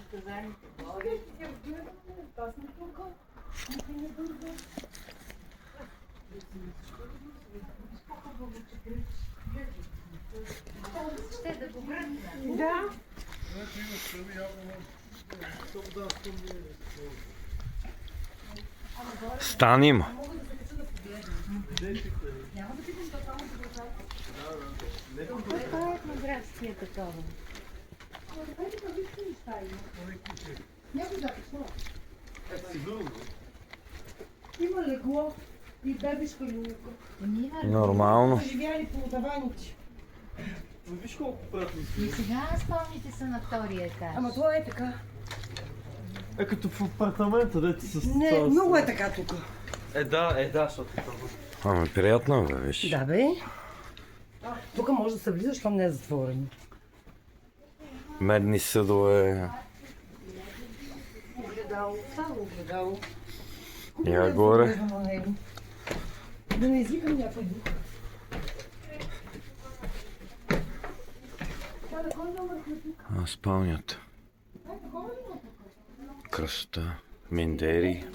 Ще да го бръкна. Да. Стан има. Това е етнографския такова. Има легло и бебешка люлка. Нормално. Живяли по таваните. Виж колко пратни. И сега спалните са на втория етаж. Ама това е така. Е като в апартамента, дете с... Не, много е така тук. Да, защото това. Ама приятно бе, виж. Да, бе. Тук може да се влиза, щом не е затворено. Медни съдове. Огледало, само огледало. Я горе. Да не извикам някой дух. Спалнята. Красота. Миндери.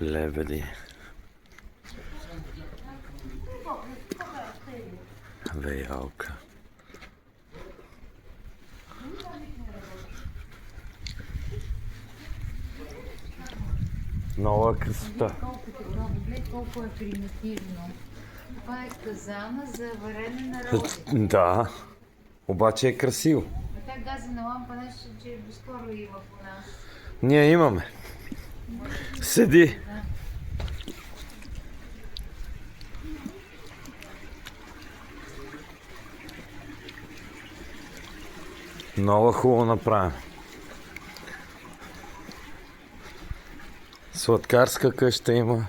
Лебеди. Веялка. Нова красота. Колко е примитивно. Това е казана за варене на рози. Да. Обаче е красиво. А тя газена лампа нещо, че скоро има по нас. Ние имаме. Седи. Много хубаво направено. Сладкарска къща има.